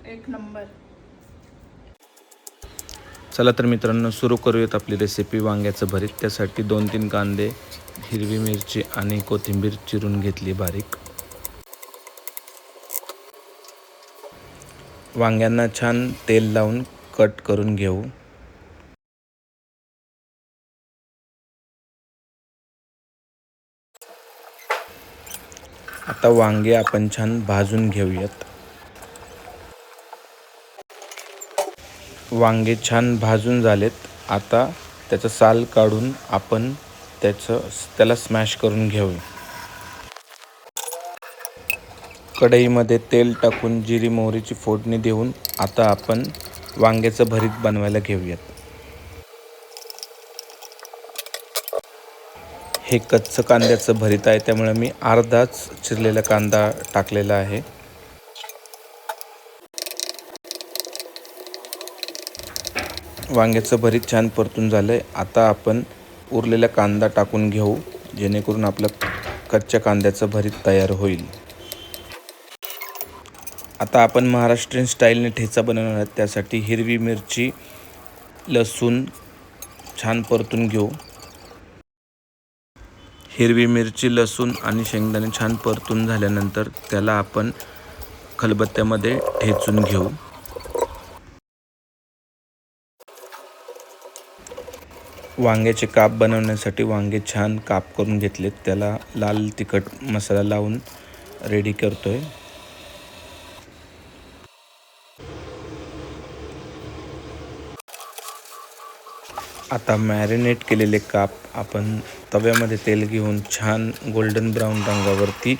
एक नंबर। चला तर मित्रांनो, सुरू करूयात आपली रेसिपी वांग्याचं भरीत। त्यासाठी 2-3 कांदे, हिरवी मिरची आणि कोथिंबीर चिरून घेतली बारीक। वांग्यांना छान तेल लावून कट करून घेऊ। आता वांगे आपण छान भाजून घेऊयात। वांगे छान भाजून झालेत। आता त्याचं साल काढून आपण त्याला स्मॅश करून घेऊ। कढईमध्ये तेल टाकून जिरी मोहरीची फोडणी देऊन आता आपण वांग्याचं भरीत बनवायला घेऊयात। हे कच्चं कांद्याचं भरीत आहे, त्यामुळे मी अर्धाच चिरलेला कांदा टाकलेला आहे। वांग्याचं भरीत छान परतून झालंय। आता आपण उरलेला कांदा टाकून घेऊ, जेणेकरून आपलं कच्च्या कांद्याचं भरीत तयार होईल। आता आपण महाराष्ट्रीयन स्टाईलने ठेचा बनवणार आहोत। त्यासाठी हिरवी मिरची, लसूण छान परतून घेऊ। हिरवी मिरची, लसूण आणि शेंगदाणे छान परतून झाल्यानंतर त्याला आपण खलबत्त्यामध्ये ठेचून घेऊ। वांग्याचे काप बनवण्यासाठी वांगे छान काप करून घेतलेत। त्याला लाल तिखट मसाला लावून रेडी करतोय। आता मॅरिनेट केलेले काप आपण तव्यामध्ये तेल घेऊन छान गोल्डन ब्राऊन रंगावरती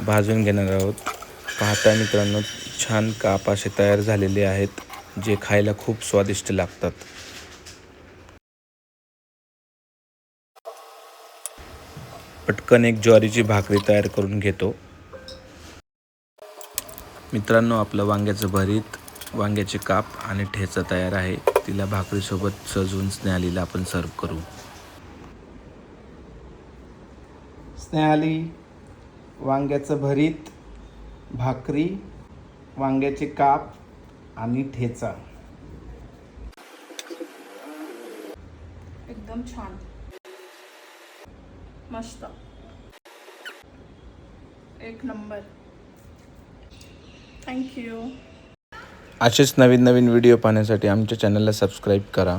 भाजून घेणार आहोत। पाहता मित्रांनो, छान काप असे तयार झालेले आहेत, जे खायला खूप स्वादिष्ट लागतात। पटकन एक ज्वारीची भाकरी तयार करून घेतो। मित्रांनो, आपलं वांग्याचं भरीत, वांग्याचे काप आणि ठेचा तयार आहे। तिला भाकरीसोबत सजवून स्नेहालीला आपण सर्व करू। स्नेहाली, वांग्याचं भरीत, भाकरी, वांग्याचे काप आणि ठेचा एकदम छान, मस्त, एक नंबर। थँक्यू। असेच नवीन नवीन व्हिडिओ पाहण्यासाठी आमच्या चॅनलला सबस्क्राईब करा।